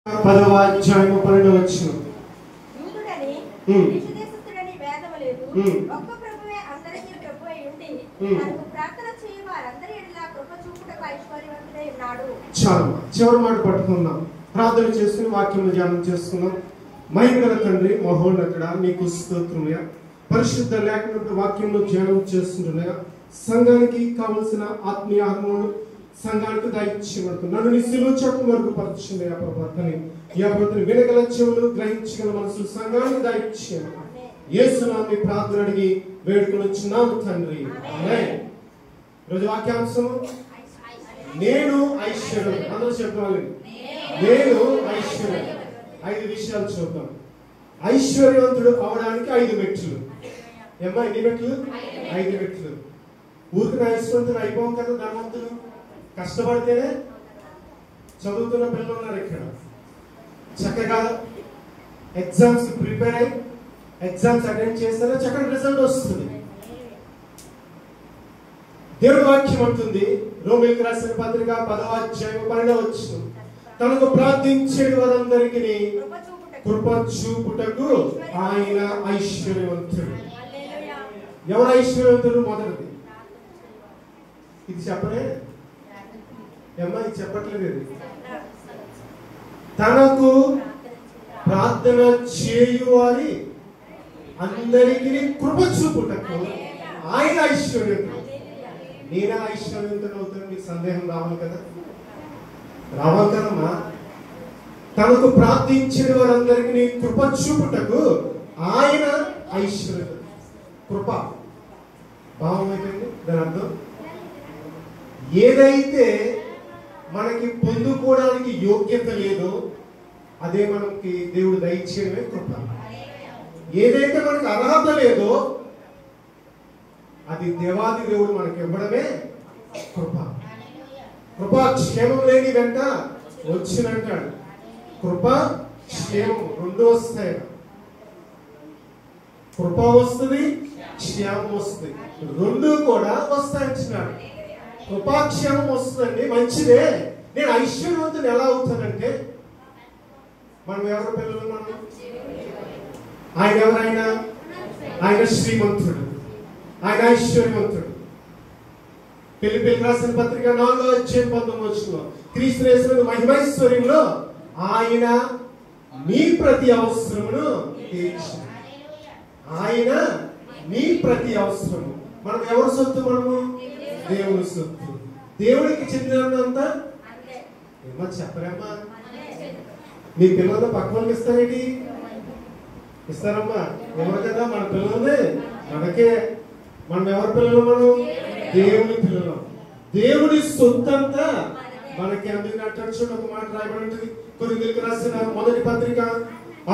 10వ అధ్యాయము 12వ వచనం. యూదుడని దేశదేశస్థుడని భేదము లేదు, ఒక్క ప్రభువే అందరికీ ప్రభు అయి ఉండి తనకు ప్రార్థన చేయు వారందరి ఎడల కృప చూపుటకు ఐశ్వర్యవంతుడై ఉన్నాడు. చాలు, చివరి మాట పట్టుకుందాం. ప్రార్థన చేసుకుని వాక్యం ధ్యానం చేసుకుందాం. మహిమగల తండ్రి, మహోన్నతుడా, నీకు స్తోత్రముయ. పరిశుద్ధ లేఖన వాక్యంలో ధ్యానం చేస్తుండగా సంఘానికి కావలసిన ఆత్మీయ ఆత్మను సంఘానికి దయచేయబడుతుంది. నన్ను నీ సిలువ చాటు వరకు పరిచింది ఆ ప్రభుత్వని, ఈ ప్రభుత్వని వినగల చెవులు, గ్రహించగల మనసు సంఘానికి దయచేయమని యేసునామమున ప్రార్థన అడిగి వేడుకొని వచ్చినాము తండ్రి, ఆమేన్. రోజు వాక్యాంశం నేను ఐశ్వర్యం. అందరూ చెప్పాలి, నేను ఐశ్వర్యం. 5 విషయాలు చూద్దాం. ఐశ్వర్యవంతుడు అవడానికి 5 మెట్లు. ఏమ్మా, ఎన్ని మెట్లు? 5 మెట్లు. ఊరికి ఐశ్వర్యవంతులు అయిపోం కదా. ధనవంతులు కష్టపడితేనే. చదువుతున్న పిల్లలు ఉన్నారు ఇక్కడ, చక్కగా ఎగ్జామ్స్ ప్రిపేర్ అయ్యి ఎగ్జామ్స్ అటెండ్ చేస్తేనే చక్కటి రిజల్ట్ వస్తుంది. దేవుడి వాక్యం అంటుంది, రోమీయులకు రాసిన పత్రిక 10వ అధ్యాయం 12వ వచనం, తనకు ప్రార్థించే వారందరికీ కృప చూపుటకు ఆయన ఐశ్వర్యవంతుడు. ఎవరు ఐశ్వర్యవంతుడు? మొదటిది ఇది చెప్పలే ఏమ్మా, ఇది చెప్పట్లేదు. ఇది తనకు ప్రార్థన చేయువారి అందరికీ కృప చూపుటకు ఆయన ఐశ్వర్యవంతుడు. నేనే ఐశ్వర్యవంతుడు అవుతాను, మీకు సందేహం రావాలి కదా? రావాలి కదమ్మా. తనకు ప్రార్థించిన వారందరికీ కృప చూపుటకు ఆయన ఐశ్వర్యవంతుడు. కృప భావం అయిపోయింది. దాని అర్థం ఏదైతే మనకి పొందుకోవడానికి యోగ్యత లేదో అదే మనకి దేవుడు దయచేయడమే కృప. ఏదైతే మనకి అర్హత లేదో అది దేవాది దేవుడు మనకి ఇవ్వడమే కృప. కృప క్షేమం లేని వెంట వచ్చినంటాడు. కృప క్షేమం రెండు వస్తాయి. కృప వస్తుంది, క్షేమం వస్తుంది, రెండు కూడా వస్తాయంటున్నాడు. కృపాక్షేమం వస్తుందండి, మంచిదే. నేను ఐశ్వర్యవంతుడు ఎలా అవుతానంటే, మనం ఎవరి పిల్లలు? మనం ఆయన ఎవరైనా, ఆయన శ్రీమంతుడు, ఆయన ఐశ్వర్యవంతుడు. ఫిలిప్పీయులకు రాసిన పత్రిక 4వ అధ్యాయం 19వ వచనం, క్రీస్తు యేసునందు మహిమైశ్వర్యంలో ఆయన మీ ప్రతి అవసరమును తీర్చును. ఆయన మీ ప్రతి అవసరము. మనం ఎవరు సొత్తు? మనము దేవుని సొత్తు. దేవుడికి చెందినంతా ఏమో చెప్పరేమ్మా. మీ పిల్లలు పక్క వాళ్ళకి ఇస్తారేంటి? ఇస్తారమ్మా. ఎవరు కదా మన పిల్లలే, మనకే. మనం ఎవరి పిల్లలు? మనం దేవుని పిల్లలు. దేవుని సొత్తంతా మనకి. అందుకని చూడండి, ఒక మాట రాయబడి ఉంటుంది కొరింథీయులకు రాసిన మొదటి పత్రిక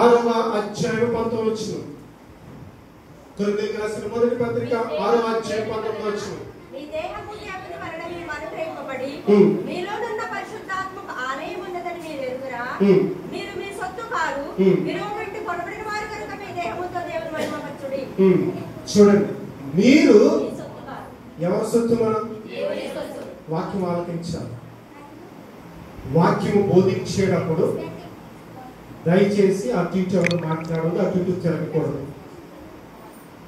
6వ అధ్యాయం 19వ వచనం. కొరింథీయులకు రాసిన మొదటి పత్రిక 6వ అధ్యాయం 19వ వచనం. మీ దేహము జ్ఞాపన వలన మీరు అనుగ్రహింపబడి మీలోనున్న పరిశుద్ధాత్మకు ఆలయం ఉన్నదని మీరు ఎరుగురా. మీరు మీ సొత్తు కాదు, మీరు నుండి కొనబడిన వారు కనుక మీ దేహముతో దేవుని మహిమపరచుడి. చూడండి, మీరు ఎవరి సొత్తు? మనం వాక్యం ఆలకించాలి. వాక్యము బోధించేటప్పుడు దయచేసి అటు ఇటు ఎవరు మాట్లాడదు, అటు ఇటు తిరగకూడదు.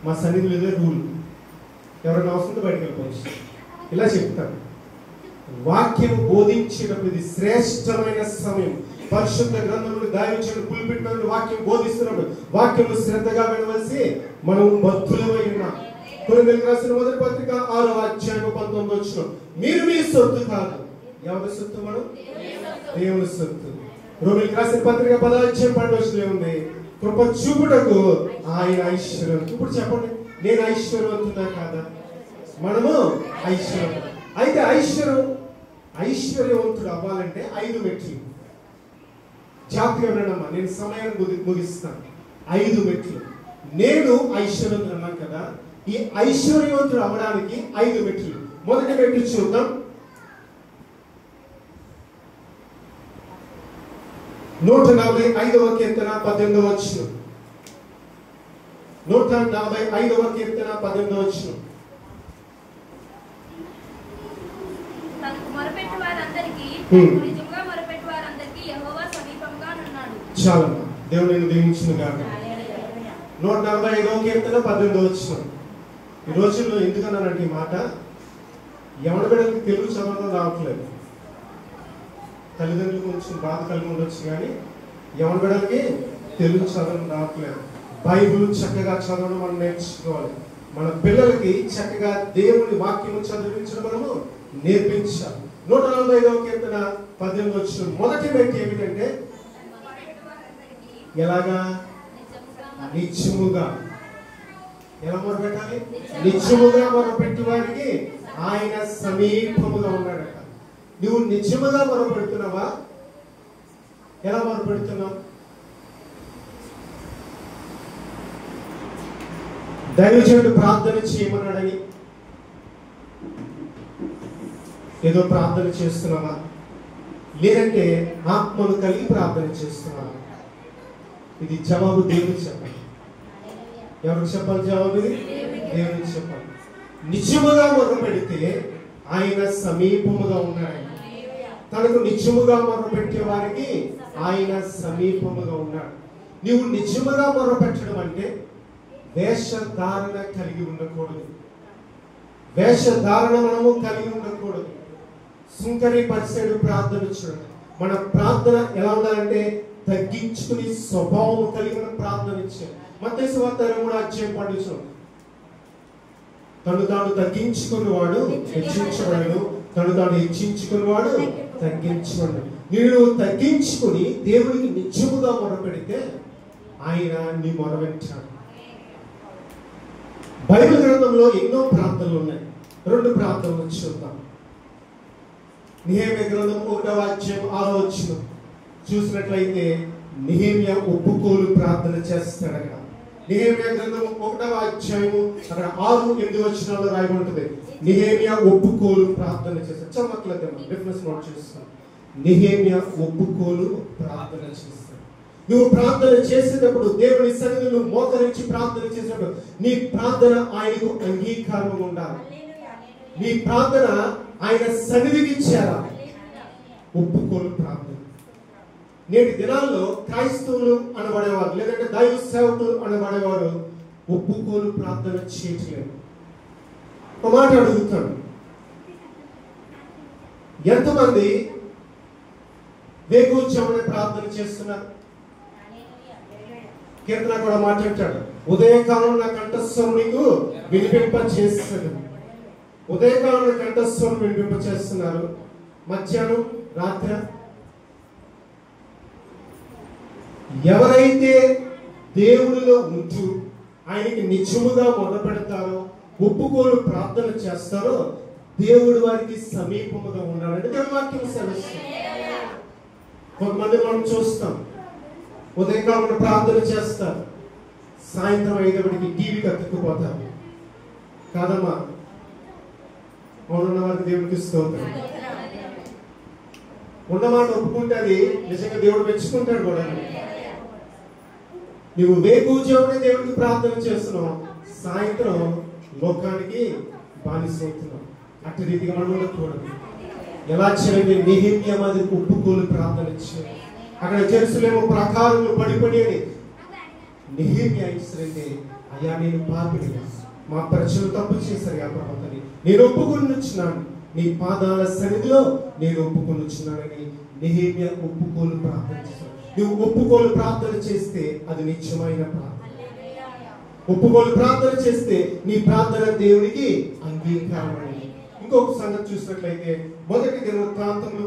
మా సన్నిధిలో ఇదే రూల్. ఎవరైనా అవసరం బయటకు వెళ్ళిపోవచ్చు. ఇలా చెప్తాను, వాక్యం బోధించేటప్పుడు ఇది శ్రేష్టమైన సమయం. పరిశుద్ధ గ్రంథములు దైవజనులు పులిపెట్టిన వాక్యం బోధిస్తున్నప్పుడు వాక్యము శ్రద్ధగా వినవలసి మనం భక్తులమై ఉన్నాం. కొరింథీయులకు రాసిన మొదటి పత్రిక 6వ అధ్యాయం 19వ వచనం, మీరు మీ సొత్తు కాదు. ఎవరి సొత్తు? మనం దేవుని సొత్తు. రోమీయులకు రాసిన పత్రిక 10వ అధ్యాయం 12వ వచనం ఏముంది? కృప చూపుటకు ఆయన ఐశ్వర్యం. ఇప్పుడు చెప్పండి, నేను ఐశ్వర్యవంతుడా కాదా? మనము ఐశ్వర్యం. అయితే ఐశ్వర్యవంతుడు అవ్వాలంటే 5 మెట్లు. జాగ్రత్తగా వినమ్మా, నేను సమయాన్ని ముగిస్తాను. 5 మెట్లు. నేను ఐశ్వర్యవంతుడు అన్నాను కదా, ఈ ఐశ్వర్యవంతుడు అవ్వడానికి 5 మెట్లు. మొదటి మెట్లు చూద్దాం. 145వ కీర్తన 18వ వచనం. 145వ కీర్తన 18వ వచనం. తనకు మొరపెట్టు వారందరికీ, నిజంగా మొరపెట్టు వారందరికీ యెహోవా సమీపంగా చాలమ్మా. దేవుడు నేను దీవించును గాక. 145వ కీర్తన 18వ వచనం. ఈ రోజుల్లో ఎందుకన్నానంటే ఈ మాట, ఎవరి బిడ్డలకి తెలుగు చదవడం రావట్లేదు. తల్లిదండ్రులు కొంచెం బాధ కలిగి ఉండొచ్చు, కానీ ఎవరి బిడ్డలకి తెలుగు చదవడం రావట్లేదు. బైబిల్ చక్కగా చదవడం మనం నేర్చుకోవాలి. మన పిల్లలకి చక్కగా దేవుని వాక్యం చదివించడం మనము నేర్పించాలి. 145వ కీర్తన 18వ వచనం మొదటి వ్యక్తి ఏమిటంటే, ఎలాగా? నిత్యముగా. ఎలా మొరపెట్టాలి? నిత్యముగా మొరపెట్టి వారికి ఆయన సమీపముగా ఉన్నాడట. నువ్వు నిత్యముగా మొరపెడుతున్నావా? ఎలా మొరపెడుతున్నావు? దైవజనుడు ప్రార్థన చేయమన్నాడని ఏదో ప్రార్థన చేస్తున్నావా? లేదంటే ఆత్మను కలిగి ప్రార్థన చేస్తున్నావా? ఇది జవాబు దేవునికి చెప్పాలి. ఎవరికి చెప్పాలి జవాబు? ఇది దేవునికి చెప్పాలి. నిత్యముగా మొర్ర పెడితే ఆయన సమీపముగా ఉన్నాడు. తనకు నిత్యముగా మొర్ర పెట్టే వారికి ఆయన సమీపముగా ఉన్నాడు. నీవు నిత్యముగా మొర్ర పెట్టడం అంటే వేషధారణ కలిగి ఉండకూడదు. వేషధారణ మనము కలిగి ఉండకూడదు. సుంకరి పరిసైడు ప్రార్థన చూడండి. మన ప్రార్థన ఎలా ఉండాలంటే తగ్గించుకుని స్వభావం కలిగి మనం ప్రార్థన ఇచ్చాం. మత్తయి సువార్త 23:12 తను తాను తగ్గించుకున్నవాడు హెచ్చించబడను, తను తాను హెచ్చించుకున్నవాడు తగ్గించబడను. నువ్వు తగ్గించుకుని దేవుడికి నిత్యముగా మొరపెడితే ఆయన నీ మొర వింటాడు. బైబిల్ గ్రంథంలో ఎన్నో ప్రార్థనలు ఉన్నాయి. 2 ప్రార్థనలు చూద్దాం. నెహెమ్యా గ్రంథం 1వ అధ్యాయం 6వ వచనం చూసినట్లయితే నెహెమ్యా ఒప్పుకోలు ప్రార్థన చేస్తాడు. అక్కడ నెహెమ్యా గ్రంథం 1వ అధ్యాయము అక్కడ 6-8 వచనాల్లో రాయబడుతుంది. నెహెమ్యా ఒప్పుకోలు ప్రార్థన చేస్తాడు. చమట్లేదు డిఫరెన్స్ నోట్ చేస్తాను. నెహెమ్యా ఒప్పుకోలు ప్రార్థన చేస్తాడు. నువ్వు ప్రార్థన చేసేటప్పుడు దేవుని సన్నిధిలో మోకరించి ప్రార్థన చేసేటప్పుడు నీ ప్రార్థన ఆయనకు అంగీకారంగా ఉండాలి. నీ ప్రార్థన ఆయన సన్నిధికి చేరాలి. ఒప్పుకోలు ప్రార్థన. నేటి దినాల్లో క్రైస్తవులు అనబడేవారు లేదంటే దైవ సేవకులు అనబడేవారు ఒప్పుకోలు ప్రార్థన చేయట్లేదు. ఒక మాట అడుగుతాడు, ఎంతమంది వేకువజామున ప్రార్థన చేస్తున్నారు? కీర్తన కూడా మాట్లాడతాడు, ఉదయకాలం నా కంఠస్వరం నీకు వినిపింప చేస్తాడు. ఉదయకాలం నా కంఠస్వరం వినిపింప చేస్తున్నారు. మధ్యాహ్నం రాత్రి ఎవరైతే దేవుడిలో ఉంటూ ఆయనకి నిజముగా మొదలుపెడతారో ఒప్పుకోలు ప్రార్థన చేస్తారో దేవుడు వారికి సమీపముగా ఉన్నాడంటే దేవుని వాక్యం సెలవిస్తుంది. కొంతమంది మనం చూస్తాం, ఉదయకాలం ప్రార్థన చేస్తారు, సాయంత్రం 5 టీవీకి అతుక్కుపోతారు. కాదమ్మా, ఉన్న వారికి దేవుడికి స్తోత్రం. ఉన్నమాట ఒప్పుకుంటే అది నిజంగా దేవుడు మెచ్చుకుంటాడు కూడా. నువ్వు వేకువజామునే దేవుడికి ప్రార్థన చేస్తున్నావు, సాయంత్రం లోకానికి బానిసవుతున్నావు. అట్టి రీతిగా మనం ఉండకూడదు. ఎలా చేయండి? నెహెమ్యా మాదిరి ఒప్పుకోలు ప్రార్థన చేయాలి. అక్కడ జెరూసలేము ప్రాకారంలో పడిపడి అని నెహెమ్యా ఇస్తే, అయ్యా నేను పాపిని, మా ప్రజలు తప్పు చేశారు ఆ ప్రభుత్వాన్ని, నేను ఒప్పుకొనిచ్చున్నాను, నీ పాదాల సన్నిధిలో నేను ఒప్పుకొనిచ్చున్నానని నెహెమ్యా ఒప్పుకోలు ప్రార్థన చేశాడు. నువ్వు ఒప్పుకోలు ప్రార్థన చేస్తే అది నిత్యమైన ప్రార్థన. ఒప్పుకోలు ప్రార్థన చేస్తే నీ ప్రార్థన దేవునికి అంగీకారమైనది. ఇంకొక సంగతి చూసినట్లయితే మొదటి దినవృత్తాంతములు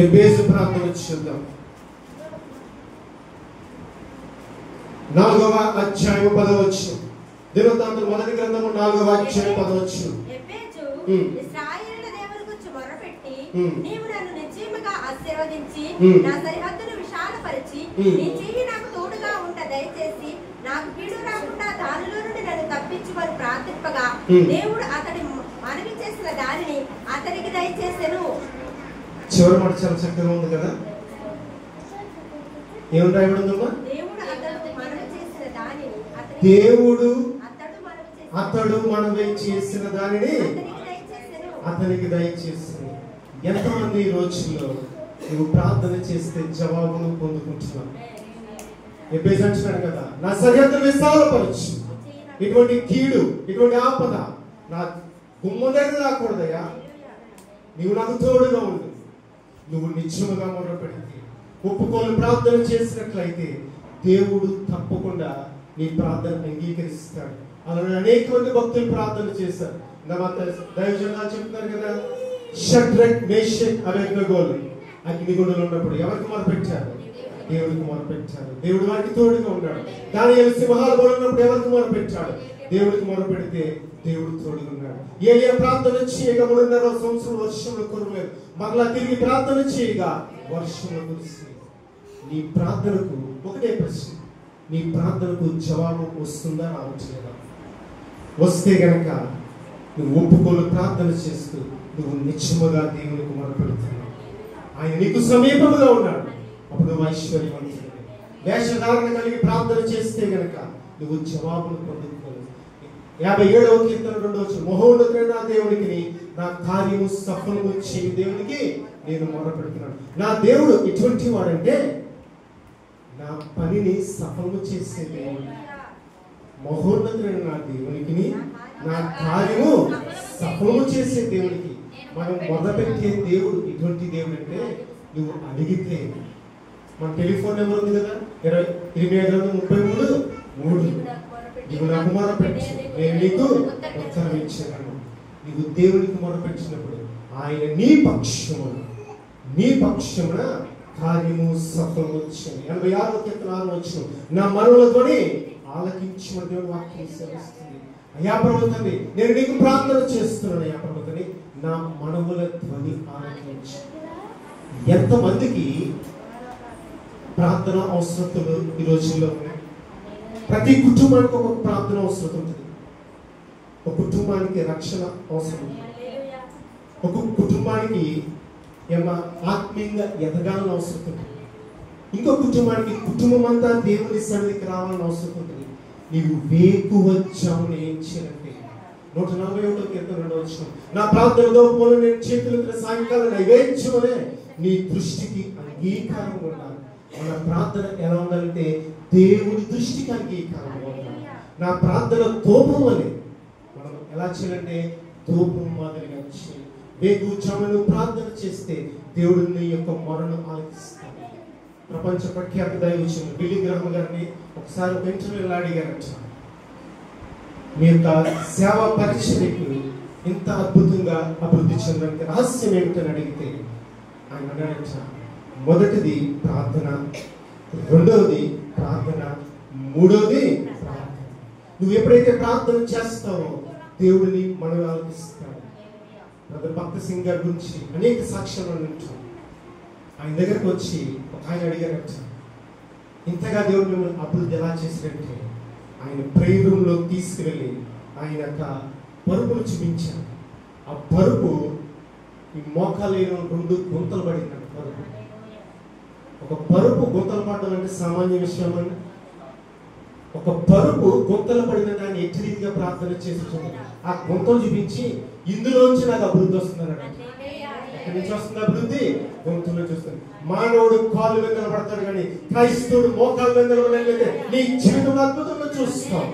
ఎబేసు ప్రార్థన చూద్దాం. 4వ అధ్యాయం 10వ వచనం. దినవృత్తాంతములు మొదటి గ్రంథము 4వ అధ్యాయం 10వ వచనం. ఇశ్రాయేలు దేవుని గురించి మొరపెట్టి, నీవు నన్ను నిశ్చయముగా ఆశీర్వదించి నా సరిహద్దును విశాలపరిచి నీ చెయ్యి నాకు తోడుగా ఉంట దయచేసి నాకు కీడు రాకుండా దానిలో నుండి నన్ను తప్పించుకొని ప్రార్థింపగా దేవుడు అతడి మనవి చేసిన దానిని అతనికి దయచేసెను. చివరి మాట చాలా చక్కగా ఉంది కదా. ఏమని రాయబడిందమ్మా? దేవుడు అతడు మనవి చేసిన దానిని అతనికి దయచేసి. ఎంతమంది ఈ రోజుల్లో నువ్వు ప్రార్థన చేస్తే జవాబును పొందుకుంటున్నావు? ఎబ్బేసి అంటున్నాడు కదా, నా సరిహద్దులు విశాలపరచు, ఇటువంటి కీడు ఇటువంటి ఆపద నా గుమ్మం దగ్గర రాకూడదయ్యా, నీవు నాకు తోడుగా ఉండు. నువ్వు నిత్యముగా మొదలుపెడితే ఒప్పుకోలు ప్రార్థన చేసినట్లయితే దేవుడు తప్పకుండా నీ ప్రార్థన అంగీకరిస్తాడు. అలాగే అనేక మంది భక్తులు ప్రార్థన చేశారు. దైవజనాలు చెప్తున్నారు కదా, షడ్రక్ మేషక్ అబేద్నెగోలు అగ్నిగుండంలో ఉన్నప్పుడు ఎవరికి మొరపెట్టారు? దేవుడికి మొరపెట్టారు. దేవుడు వారికి తోడుగా ఉన్నాడు. దానియేలు సింహాల బోనులో ఉన్నప్పుడు ఎవరికి మొరపెట్టాడు? దేవుడికి మొరపెడితే దేవుడు తోడుగా ఉన్నాడు. ఏలియా ప్రార్థన చేయగా 3.5 సంవత్సరం వర్షంలో కురవలేదు. మరలా తిరిగి ప్రార్థన చేయగా వర్షంలో కురిసింది. నీ ప్రార్థనకు ఒకటే ప్రశ్న, నీ ప్రార్థనకు జవాబు వస్తుందా రావట్లేదా? వస్తే గనక నువ్వు ఒప్పుకోలు ప్రార్థన చేస్తూ నువ్వు నిత్యముగా దేవునికి మొరపెడుతున్నావు. ఆయన నీకు సమీపముగా ఉన్నాడు. అప్పుడు నువ్వు ఐశ్వర్యవంతుడు. వేషధారణ కలిగి ప్రార్థన చేస్తే గనక నువ్వు జవాబును పొందుకోవాలి. 57వ కీర్తన 2వ వచనం, మహోన్నతుడైన దేవునికి నా కార్యము సఫలము చేయు దేవునికి నేను మొరపెడుతున్నాను. నా దేవుడు ఎటువంటి వాడంటే నా పనిని సఫలము చేసే దేవుడు. మహోన్నతుడైన నా దేవునికి నా కార్యము సఫలము చేసే దేవుడికి మనం మొదలుపెట్టే దేవుడు ఎటువంటి దేవుడు అంటే, నువ్వు అడిగితే మన టెలిఫోన్ నెంబర్ ఉంది కదా, 2533 నువ్వు నాకు మొరపెట్టు, నేను నీకు ఉత్తరం ఇచ్చాను. నీవు దేవునికి మొరపెట్టినప్పుడు ఆయన నీ పక్షమున కార్యము సఫలము చేయను. 86వ కీర్తన 6వ వచనం, నా మనవులతోని ఆలకించమని దేవుని వాక్యం సెలవిస్తుంది. అయ్యా ప్రభు తండ్రి, నేను నీకు ప్రార్థన చేస్తున్నాను. అయ్యా ప్రభు తండ్రి, నా మనవుల ధ్వని ఆలకించు. ఎంతమందికి ప్రార్థన అవసరతలు ఈ రోజుల్లో ఉన్నాయి? ప్రతి కుటుంబానికి ఒక ప్రార్థన అవసరం ఉంటుంది. ఒక కుటుంబానికి రక్షణ అవసరం ఉంటుంది. ఒక కుటుంబానికి ఆత్మీయంగా ఎదగాలని అవసరం ఉంటుంది. ఇంకో కుటుంబానికి కుటుంబం అంతా దేవుని సన్నిధికి రావాలని అవసరం ఉంటుంది. నీవు వేకువచ్చావుని ఏం చేయాలంటే 141వ కీర్తన 2వ వచనం, నా ప్రార్థనలో మూల నేను చేతులెత్తిన సాయంకాలం నైవేద్యమనే నీ దృష్టికి అంగీకారం ఉండాలి. మన ప్రార్థన ఎలా ఉండాలంటే దేవుని దృష్టికి అంగీకారం ఉండాలి. నా ప్రార్థన ధూపం అనే మనం ఎలా చేయాలంటే ధూపం మాదిరిగా చేయాలి. వేకువచ్చామని ప్రార్థన చేస్తే దేవుడు నీ యొక్క మొరను ఆలకిస్తాడు. ప్రపంచ ప్రఖ్యాత దైవజనుడు బిల్లీ గ్రహం గారిని ఒకసారి ఒక ఇంటర్వ్యూలో అడిగారట, మీ యొక్క సేవా పరిచర్యకు ఇంత అద్భుతంగా అభివృద్ధి చెందడానికి రహస్యం ఏమిటని అడిగితే ఆయన అన్నాడట, మొదటిది ప్రార్థన, రెండవది ప్రార్థన, మూడవది ప్రార్థన. నువ్వు ఎప్పుడైతే ప్రార్థన చేస్తావో దేవుడిని మనం ఆలకిస్తాడు. భక్త సింగ్ గారి గురించి అనేక సాక్ష్యాలు ఉంటాం. ఆయన దగ్గరకు వచ్చి ఆయన అడిగారట, ఇంతగా దేవుడు మిమ్మల్ని అభివృద్ధి ఎలా చేసినట్టే ఆయన ప్రేయర్ రూమ్లో తీసుకువెళ్ళి ఆయన యొక్క పరుపును చూపించారు. ఆ పరుపు ఈ మోకాలు 2 గుంతలు పడింది. పరుపు ఒక పరుపు గుంతలు పడడం అంటే సామాన్య విషయం అండి. ఒక పరుపు గుంతలు పడిందంటే ఆయన ఎట్టి రీతిగా ప్రార్థన చేసి ఆ గుంతలు చూపించి ఇందులోంచి నాకు అభివృద్ధి వస్తుందని అన్నాడు. ఎక్కడి నుంచి వస్తుంది అభివృద్ధి? గుంతలో చూస్తుంది. మానవుడు కాళ్ళు మీద నిలబడతాడు కానీ క్రైస్తవుడు మోకాళ్ళ మీద నిలబడలేదే నీ జీవితం అద్భుతంగా చూస్తావు.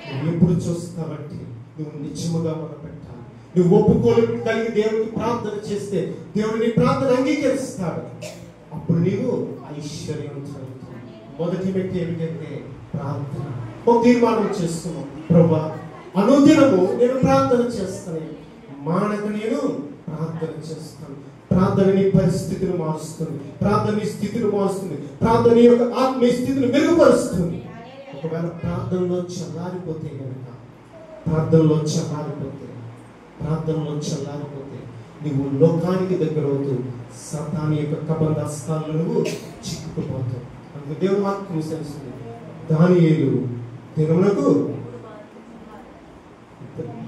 నువ్వు ఎప్పుడు చూస్తావంటే నువ్వు నిత్యముగా మొదలుపెట్టాలి. నువ్వు ఒప్పుకోలు కలిగి దేవుడికి ప్రార్థన చేస్తే దేవుడు నీ ప్రార్థన అంగీకరిస్తాడు. అప్పుడు నీవు ఐశ్వర్యవంతుడు. మొదటి మెట్టు ఏమిటంటే ప్రార్థన. ఒక తీర్మానం చేస్తున్నావు, ప్రభువా అనుదినము నేను ప్రార్థన చేస్తాను, మానక నేను ప్రార్థన చేస్తాను. ప్రార్థన నీ పరిస్థితిని మారుస్తుంది, ప్రార్థన నీ స్థితిని మారుస్తుంది, ప్రార్థన నీ యొక్క ఆత్మీయ స్థితిని మెరుగుపరుస్తుంది. ఒకవేళ ప్రార్థనలో చల్లారిపోతే కనుక ప్రార్థనలో చల్లారిపోతే నువ్వు లోకానికి దగ్గర అవుతూ సాతాను యొక్క కబంధాస్తాల్లో నువ్వు చిక్కుకుపోతావు. అందుకు దేవుని వాక్యం తెలుస్తుంది, దానియేలు దినమునకు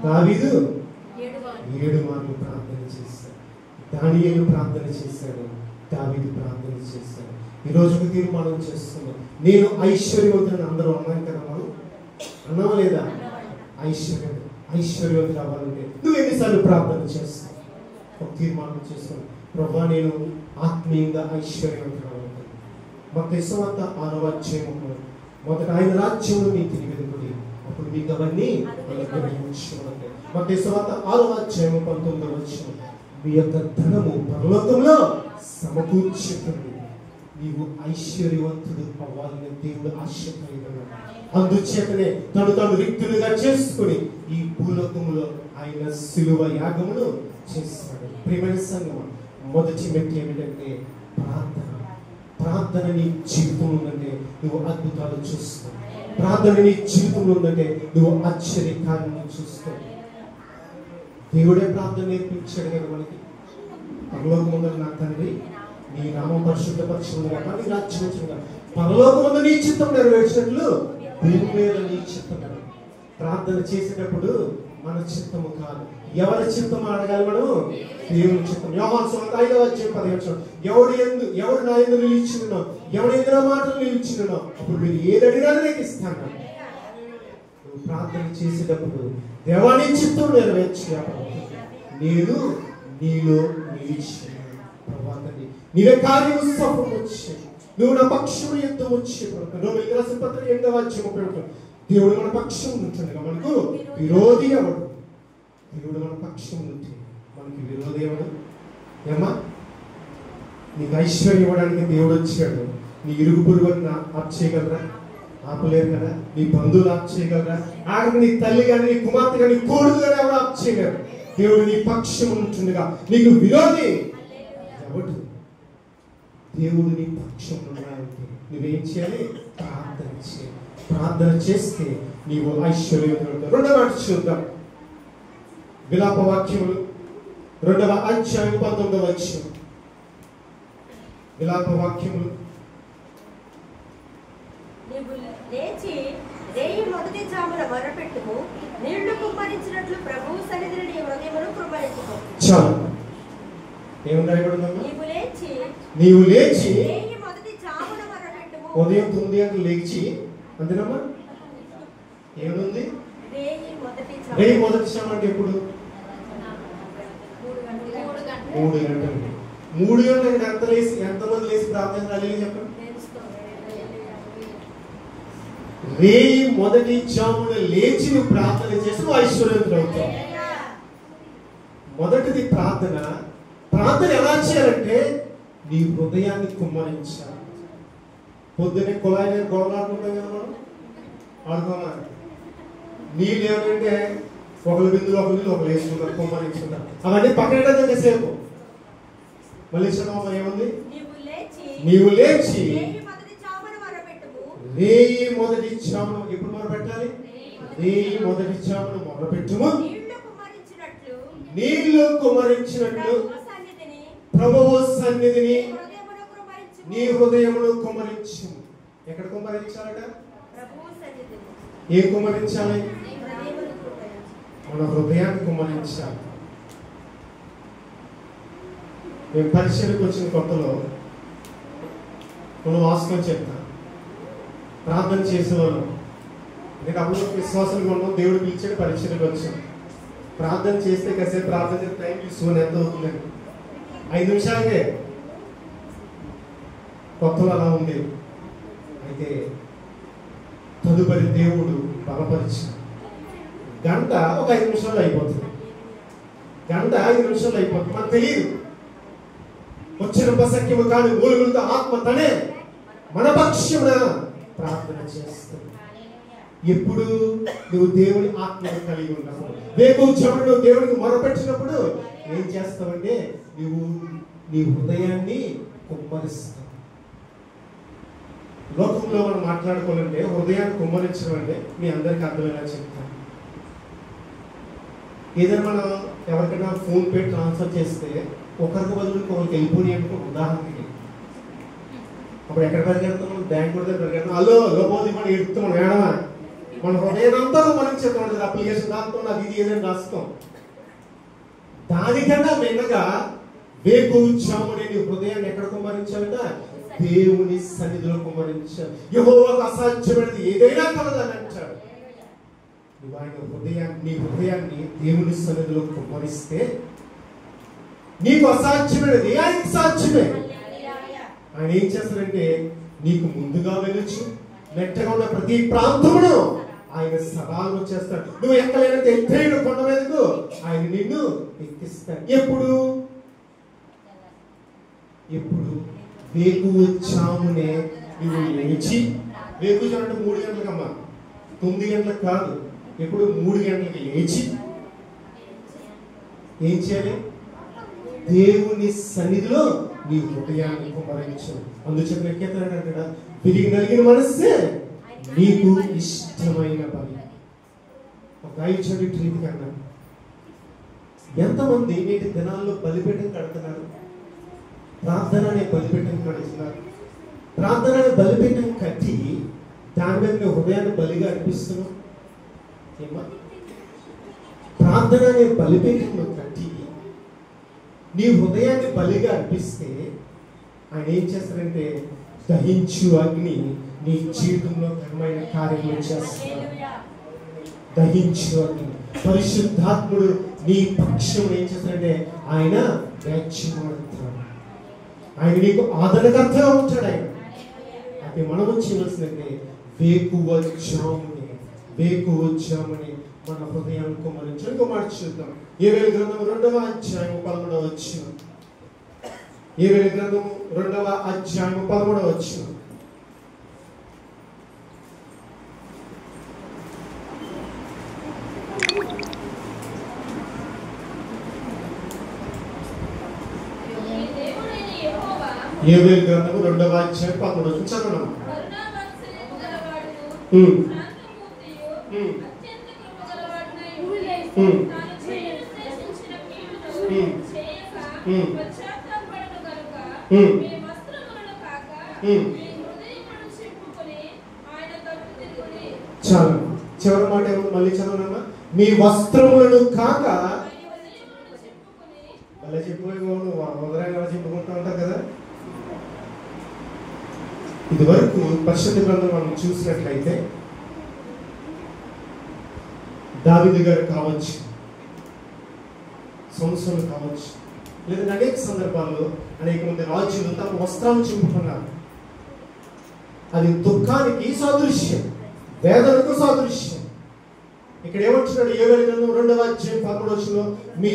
దావీదు 7 మార్లు ప్రార్థన చేశాడు. దానియేలు ప్రార్థన చేశాడు, దావీదు ప్రార్థన చేశాడు. ఈ రోజు ఒక తీర్మానం చేస్తున్నాం, నేను ఐశ్వర్యవంతుని అందరూ అన్నాం కదా, మనం అన్నావా లేదా? ఐశ్వర్యవంతుడు అవ్వాలంటే నువ్వు ఎన్నిసార్లు ప్రార్థన చేస్తావు? ఒక తీర్మానం చేసుకుని, ప్రభువా నేను ఆత్మీయంగా ఐశ్వర్యవంతుడు. మత్తయి సువార్త 6వ అధ్యాయము మొదట ఆయన రాజ్యమును నీతిని వెతుకుడి, అప్పుడు మీకు అవన్నీ అనుగ్రహించును. మత్తయి సువార్త 6వ అధ్యాయము 19వ వచనం, మీ యొక్క ధనము పరలోకంలో సమకూర్చుతుంది. నీవు ఐశ్వర్యవంతుడు అవ్వాలని దేవుడు ఆశపడుతున్నాడు. అందుచేతనే తను రిక్తులుగా చేసుకుని ఈ భూలోకంలో ఆయన శిలువ యాగమును చేస్తాడు. ప్రియమైన సంగమా, మొదటి మెట్టు ఏమిటంటే ప్రార్థన. ప్రార్థన నీ జీవితంలో ఉందంటే నువ్వు అద్భుతాలు చూస్తావు. ప్రార్థన నీ జీవితంలో ఉందంటే నువ్వు ఆశ్చర్యకార్యాలను చూస్తావు. దేవుడే ప్రార్థన నేర్పించాడు కదా మనకి. పరలోకమందు నా తండ్రి నీ నామం పరిశుద్ధపరచునుగా, నీ రాజ్యం వచ్చునుగా, పరలోకమందు నీ చిత్తం నెరవేర్చినట్లు భూమి మీద నీ చిత్తం. ప్రార్థన చేసేటప్పుడు మన చిత్తము కాదు, ఎవరి చిత్తం అడగాలి మనం? దేవుని చిత్తం. యోహాను సువార్త 5వ అధ్యాయం 10వ వచనం, ఎవడు నా యందు నిలిచినో, ఎవడు ఎదురు మాటలు నిలిచినో, అప్పుడు మీరు ఏది అడిగినా నీకు ఇస్తాను. నువ్వు ప్రార్థన చేసేటప్పుడు దేవాని చిత్తం నెరవేర్చాలి. నేను నీలో నిలిచి నీవే కార్యము సఫలం వచ్చి, నువ్వు నా పక్షము యుద్ధం వచ్చి. రోమీయులకు రాసిన పత్రిక 8వ అధ్యాయం 31, దేవుడు మన పక్షం ఉంటుండగా మనకు విరోధి ఎవడు? దేవుడు మన పక్షం ఉంటే మనకి విరోధి ఎవడు? ఏమ్మా, నీకు ఐశ్వర్యం ఇవ్వడానికి దేవుడు వచ్చాడు. నీ ఇరుగు పొరుగుని ఆప్ చేయగలరా? ఆపలేరు కదా. నీ బంధువులు ఆప్ చేయగలరా? ఆఖరికి నీ తల్లి కానీ, నీ కుమార్తె కానీ, నీ కోడుకు కానీ ఎవరు ఆప్ చేయగలరు? దేవుడు నీ పక్షం ఉంటుండగా నీకు విరోధి ఎవడు? దేవుడు నీ పక్షం ఉన్నాయంటే నువ్వేం చేయాలి? ప్రార్థన చేయాలి. ప్రార్థన చేస్తే నీవు ఐశ్వర్యవంతుడు. రెండవ మాట చూద్దాం. విలాప వాక్యములు 2వ అధ్యాయం 19వ వచనం. విలాప వాక్యములు, నీవు లేచి రేయి మొదటి జామున మొరపెట్టుము, నీళ్లు కుమ్మరించినట్లు ప్రభువు సన్నిధిని నీ హృదయమును కుమ్మరించుకో. చాలు. ఏం రాయబడిందమ్మా? నీవు లేచి రేయి మొదటి జామున మొరపెట్టుము. ఉదయం 9 గంటలకు లేచి, అంతేనమ్మా? ఏముంది? రేయి మొదటి జాము అంటే ఎప్పుడు? 3 గంటలు. 3 గంటలకు ఎంతమంది లేచి ప్రార్థన రాలేదు చెప్పండి? రేయి మొదటి జామున లేచి నువ్వు ప్రార్థన చేసి నువ్వు ఐశ్వర్యవంతుడు అవుతావు. మొదటిది ప్రార్థన. ప్రార్థన ఎలా చేయాలంటే నీ హృదయాన్ని కుమ్మరించాలి. పొద్దున్నే కుళాయి గొడవలాడుకుంటాం కదా మనం, ఆడుకోమా. నీళ్ళు ఏమంటే ఒకరి బిందులు ఒకరు వేసుకుంటారు, కుమ్మరించుకుంటారు. అవన్నీ పక్కన సేపు మళ్ళీ ఏముంది? నీవు లేచి రేయి మొదటి జామున. ఎప్పుడు మొదలుపెట్టాలి? రేయి మొదటి జామున మొదలుపెట్టుము, నీళ్లు కుమ్మరించినట్లు ప్రభువు సన్నిధిని నీ హృదయమును కుమ్మరించు. ఎక్కడ కుమ్మరించాలట? ఏం కుమ్మరించాలి? మన హృదయాన్ని కుమ్మరించాలి. మేము పరిచయకు వచ్చిన కొత్తలో మనం వాస్తవం చెప్తాం, ప్రార్థన చేసేవాళ్ళం. ఎందుకంటే అప్పుడు విశ్వాసంగా ఉన్నాం, దేవుడు పిలిచాడు, పరిచయకు వచ్చాం. ప్రార్థన చేస్తే కాసేపు ప్రార్థన చేస్తే టైం తీసుకుని ఎంత అవుతుందండి? 5 నిమిషాలకే. కొత్తలో అలా ఉంది. అయితే తదుపరి దేవుడు బలపరిచి గంట ఒక 5 నిమిషాలు అయిపోతుంది. గంట 5 నిమిషాలు అయిపోతుంది. మనకు తెలియదు. వచ్చిన ఉపసఖ్యము కాదు, మూలుగులతో ఆత్మ తనే మన పక్షమున ప్రార్థన చేస్తుంది. ఎప్పుడు నువ్వు దేవుని ఆత్మను కలిగి ఉన్నావు, వేకువజామున నువ్వు దేవునికి మొరపెట్టినప్పుడు ఏం చేస్తావంటే నువ్వు నీ హృదయాన్ని కుమ్మరిస్తావు. లోకంలో మనం మాట్లాడుకోవాలంటే హృదయాన్ని కుమ్మరించడం అంటే మీ అందరికీ అర్థమయ్యేలా చెప్తాను. ఏదైనా మనం ఎవరికైనా ఫోన్ పే ట్రాన్స్ఫర్ చేస్తే ఒకరికి బదులు ఒకరికి వెళ్ళిపోయి అనుకో. ఉదాహరణకి అప్పుడు ఎక్కడ పరిగెడతాం? బ్యాంక్ కూడా పరిగెడతాం. హలో లోపోది మనం ఎడుతాం, వేడమా మన హృదయం అంతా మనం చెప్తాం. అప్లికేషన్ రాస్తాం, నాకు ఇది ఏదైనా రాస్తాం. దానికన్నా మెల్లగా వేకువజామున నీ హృదయాన్ని ఎక్కడ కుమ్మరించాలంట? దేవుని సన్నిధిలో కుమ్మరించాలి. యెహోవాకు అసాధ్యమైనది ఏదైనా కలదని అంటాడు. నువ్వు ఆయన నీ హృదయాన్ని దేవుని సన్నిధిలో కుమ్మరిస్తే నీకు అసాధ్యమైనది ఆయనకి సాధ్యమే. ఆయన ఏం చేస్తారంటే నీకు ముందుగా వెళ్ళొచ్చు, మెట్టగా ఉన్న ప్రతి ప్రాంతమును ఆయన సవాలు చేస్తాడు. నువ్వు ఎక్కలేనంత ఎత్తైన కొండ మీదకు ఆయన నిన్ను ఎక్కిస్తాడు. ఎప్పుడు వేకువజామునే నువ్వు లేచి, వేకువజాము అంటే 3 గంటలకమ్మా, 9 గంటలకు కాదు, ఎప్పుడు 3 గంటలకి లేచి ఏం చేయాలి? దేవుని సన్నిధిలో నీ హృదయాన్ని కుమ్మరించు. అందుచేత ఎక్కేతాడంట, తిరిగి నలిగిన మనస్సే నీకు ఇష్టమైన బలి. ఒక ఐదు ట్రీట్ కన్నా ఎంతమంది నేటి దినాల్లో బలిపీఠం కడుతున్నారు, ప్రార్థన అనే బలిపీఠం కడుతున్నారు. ప్రార్థన అనే బలిపీఠం కట్టి దాని మీద నీ హృదయాన్ని బలిగా అర్పిస్తున్నావు. ఏమా ప్రార్థన అనే బలిపీఠంలో కట్టి నీ హృదయాన్ని బలిగా అర్పిస్తే ఆయన ఏం చేస్తారంటే దహించు అగ్ని నీ జీవితంలో ఘనమైన కార్యములు చేస్తారు. దహించు అగ్ని పరిశుద్ధాత్ముడు నీ పక్షం ఏం చేస్తాడంటే ఆయన వ్యాఖ్యమాడుతాడు. ఆయన నీకు ఆదరణకర్తగా ఉంటాడు. ఆయన అయితే మనము చేయవలసిందంటే వేకువజామునే మన హృదయాన్ని కుమ్మరించు. ఇంకో మాట చూద్దాం. యోవేలు గ్రంథము 2వ అధ్యాయము 11వ వచనం. యోవేలు గ్రంథము 2వ అధ్యాయము 11వ వచనం. యోవేలు గ్రంథము 2వ అధ్యాయం 11వ వచనం చదవండి. చాలు, చివరి మాట ఏమో మళ్ళీ చదవనమ్మా. మీ వస్త్రములను కాక అలా చెప్పిపోయి ఉదరాన్ని అలా చెప్పుకుంటూ ఉంటారు కదా. ఇది వరకు పరిశుద్ధ గ్రంథం మనం చూసినట్లయితే దావీదు గారు కావచ్చు, సంసోను కావచ్చు, లేదా అనేక సందర్భాల్లో అనేక మంది రాజులు తమ వస్త్రాలను చింపుకున్నారు. అది దుఃఖానికి సాదృశ్యం, వేదనకు సాదృశ్యం. ఇక్కడ ఏమంటున్నాడు? యోవేలు గ్రంథం 2వ అధ్యాయం 11వ వచనంలో మీ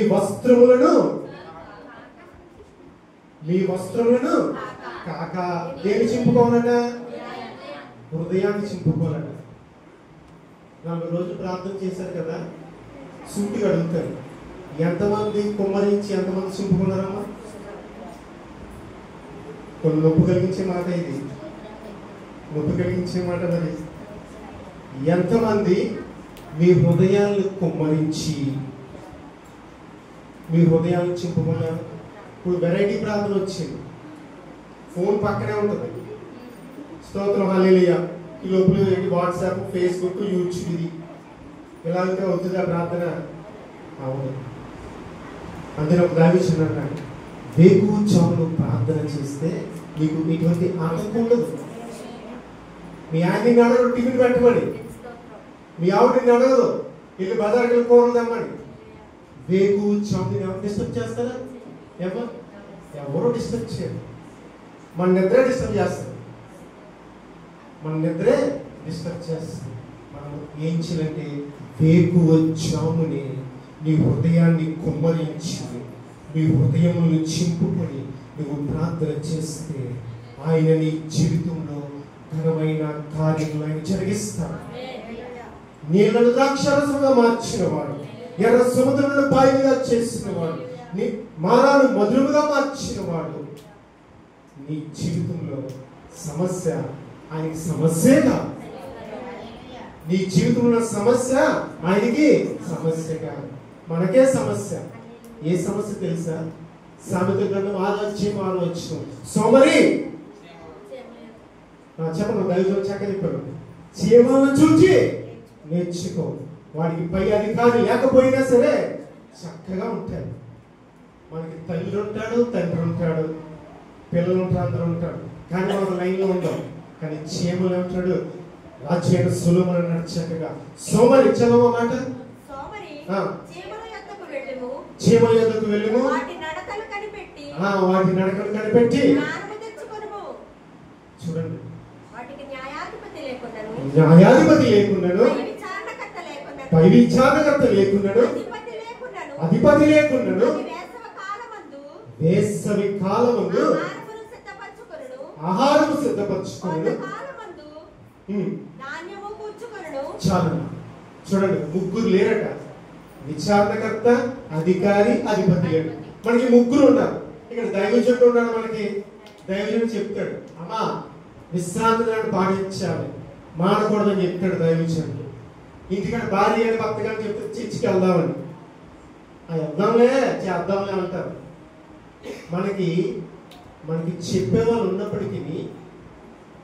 వస్త్రములను కాక దేని చింపుకోవాలట? హృదయాన్ని చింపుకోవాలట. 4 రోజులు ప్రార్థన చేశారు కదా, సూటిగా అడుగుతారు, ఎంతమంది కుమ్మరించి ఎంతమంది చింపుకున్నారమ్మా? కొన్ని నొప్పి కలిగించే మాట, ఇది నొప్పి కలిగించే మాట. మరి ఎంతమంది మీ హృదయాన్ని కుమ్మరించి మీ హృదయాన్ని చింపుకున్నారు? ఇప్పుడు వెరైటీ ప్రార్థన వచ్చింది, ఫోన్ పక్కనే ఉంటుంది, స్తోత్రం హల్లెలూయా, ఈ లోపల వాట్సాప్, ఫేస్బుక్, యూట్యూబ్, ఇది ఇలా అయితే అవుతుందా ప్రార్థన? అవును. అందులో ఒక దావించిన అన్నాడు, వేకువజామున ప్రార్థన చేస్తే నీకు ఇటువంటి ఆటంకం ఉండదు. మీ ఆయన్ని అడగదు టిఫిన్ పెట్టమని, మీ ఆవిడని అడగదు వీళ్ళు బజార్కి కూరలు తెమ్మని. వేకువజామున ఎవరు డిస్టర్బ్ చేస్తారా? ఎవరు డిస్టర్బ్ చేయరు. మన నిద్రే డిస్టర్బ్ చేస్తారు, మనం ఏం చేయాలంటే వేకువజామునే నీ హృదయాన్ని కుమ్మరించి నీ హృదయమును చింపుకొని నువ్వు ప్రార్థన చేస్తే ఆయన నీ జీవితంలో ఘనమైన కార్యములు ఆయన జరిగిస్తాడు. నీళ్లను ద్రాక్షారసంగా మార్చిన వాడు, ఎర్ర సముద్రంలో పాయలుగా చేసిన వాడు, నీ మారాను మధురముగా మార్చిన వాడు. నీ జీవితంలో సమస్య ఆయనకి సమస్యగా, నీ జీవితంలో సమస్య ఆయనకి సమస్య కాదు, మనకే సమస్య. ఏ సమస్య తెలుసా? సామెత గ్రంథం 6వ అధ్యాయం 6వ వచనం. సోమరి చెప్పను, దైవం చక్కగా చెప్పాడు, చీమలను చూచి నేర్చుకో. వాడికి పై అధికారి లేకపోయినా సరే చక్కగా ఉంటాడు. మనకి తల్లి ఉంటాడు, తండ్రి ఉంటాడు, పిల్లలు ఉంటారు, అందరూ ఉంటాడు, కానీ మనం లైన్లో ఉంటాం. కానీ చీమలు ఉంటాడు, రాజ్యాన్ని సులుమని అన్నాడు చక్కగా. సోమరి చదవమాట, చీమల యొద్దకు వెళ్ళుము, వాటి నడతలు వాటి నడకను కనిపెట్టి జ్ఞానము తెచ్చుకొనుము. చూడండి, వాటికి న్యాయాధిపతి లేకున్నను, న్యాయాధిపతి లేకున్నాడు, పై విచారణకర్త లేకున్నాడు, అధిపతి లేకున్నాడు. వేసవి కాలమందు ఆహారము సిద్ధపరచుకొనును. చాలా చూడండి, ముగ్గురు లేరట. విచారణకర్త, అధికారి, అధిపతి లేడు. మనకి ముగ్గురు ఉన్నారు. ఇక్కడ దైవజనుడు ఉన్నాడు. మనకి దైవజనుడు చెప్తాడు, అమ్మా విశ్రాంతి దినాన్ని పాటించాలి, మానకూడదని చెప్తాడు దైవజనుడు. ఇంటికాడ భార్య అని భర్త కానీ చెప్తే చర్చికి వెళ్దామని, వెళ్దాంలే చేద్దాంలే అంటారు. మనకి చెప్పేవాళ్ళు ఉన్నప్పటికీ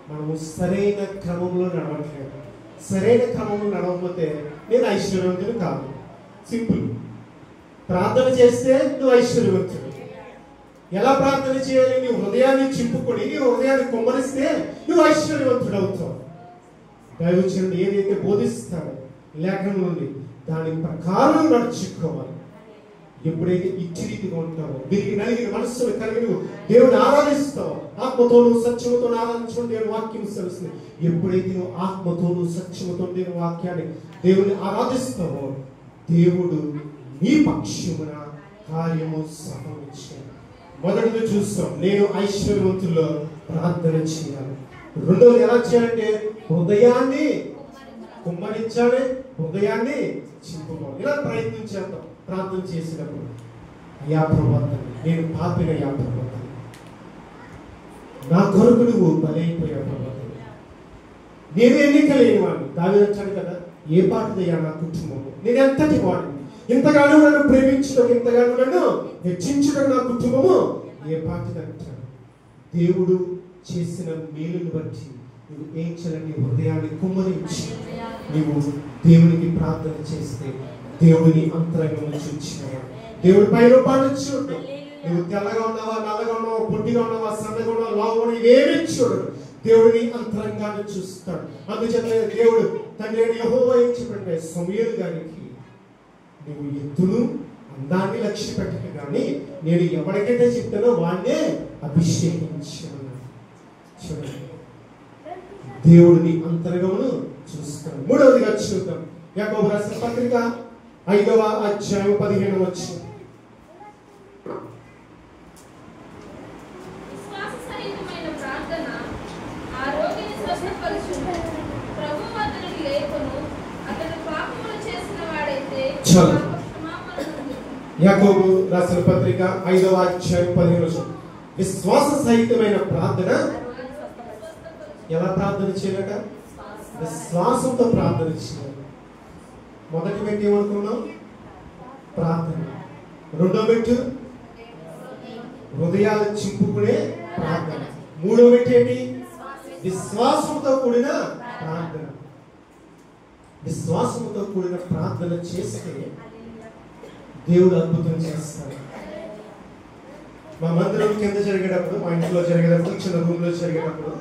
మనము సరైన క్రమంలో నడవట్లేదు. సరైన క్రమంలో నడవకపోతే నేను ఐశ్వర్యవంతుడు కాదు. సింపుల్. ప్రార్థన చేస్తే నువ్వు ఐశ్వర్యవంతుడు. ఎలా ప్రార్థన చేయాలి? నీ హృదయాన్ని చింపుకొని నీ హృదయాన్ని కుమ్మరిస్తే నువ్వు ఐశ్వర్యవంతుడు అవుతావు. దైవజనుడు ఏదైతే బోధిస్తాడో లేఖనం నుండి దాని ప్రకారం నడుచుకోవాలి. ఎప్పుడైతే ఇచ్చి రీతిగా ఉంటావో, వీరికి నలిగిన మనస్సును కలిగి దేవుని ఆరాధిస్తావో, ఆత్మతోనూ సత్యముతో ఆరాధించడం దేవుని వాక్యం తెలుస్తుంది. ఎప్పుడైతే నువ్వు ఆత్మతోనూ సత్యముతో దేవుని వాక్యాన్ని దేవుని ఆరాధిస్తావో, దేవుడు నీ పక్షమున కార్యము సంభవించాడు. మొదటిది చూస్తాం, నేను ఐశ్వర్యవంతుల్లో ప్రార్థన చేయాలి. రెండోది ఎలా చేయాలంటే హృదయాన్ని కుమ్మరించాలి, హృదయాన్ని చింపుకోవాలి. ఇలా ప్రయత్నం చేద్దాం. ప్రార్థన చేసినప్పుడు, అయ్యా ప్రభువా, నేను పాపిన అయ్యా ప్రభువా, నా కొరకు నువ్వు బలైపోయావు ప్రభువా, నేను ఎన్నిక లేని వాడిని. దావీదు వచ్చాడు కదా, ఏ పాటిదయ్యా నా కుటుంబము, నేను ఎంతటి వాడిని, ఇంతగానో నన్ను ప్రేమించడం, ఇంతగానో నన్ను హెచ్చించడం నా కుటుంబము ఏ పాటిదంటాడు. దేవుడు చేసిన మేలును బట్టి నువ్వు ఏం చేయాలని హృదయాన్ని కుమ్మరించి నీవు దేవునికి ప్రార్థన చేస్తే దేవుడిని అంతరంగంలో చూచినావా, దేవుడి పై రూపాన్ని చూడు. నువ్వు తెల్లగా ఉన్నావా, నల్లగా ఉన్నావా, పొట్టిగా ఉన్నావా, సన్నగా ఉన్నావా, లావుగా ఏమీ చూడడు. దేవుడిని అంతరంగాన్ని చూస్తాడు. అందుచేత దేవుడు తండ్రి యెహోవా ఏం చెప్పండి, సమూయేలు గారికి నువ్వు ఎత్తును అందాన్ని లక్ష్య పెట్టక కానీ నేను ఎవరికైతే చెప్తానో వాడినే అభిషేకించాను. చూడండి, దేవుడిని అంతరంగమును చూస్తాడు. మూడవదిగా చూద్దాం, యాకోబు రాసిన పత్రిక 5వ అధ్యాయం 15వ వచనం. విశ్వాససహితమైన ప్రార్థన ఆ రోగిని స్వస్థపరచును, ప్రభువు అతనిని లేపును, అతడు పాపములు చేసిన వాడైతే యాకోబు రాసిన పత్రిక 5వ అధ్యాయం 15వ వచనం. విశ్వాస సహితమైన ప్రార్థన ఎలా ప్రార్థన చేయాలట? విశ్వాసంతో ప్రార్థన చేయాలి. మొదటి వ్యక్తి ఏమనుకున్నాం? ప్రార్థన. రెండో వ్యక్తి హృదయాలు చింపుకునే ప్రార్థన. మూడో వ్యక్తి ఏంటి? విశ్వాసంతో కూడిన ప్రార్థన. విశ్వాసంతో కూడిన ప్రార్థన చేస్తే దేవుడు అద్భుతం చేస్తాడు. మా మందిరం కింద జరిగేటప్పుడు, మా ఇంట్లో జరిగేటప్పుడు, చిన్న రూమ్లో జరిగేటప్పుడు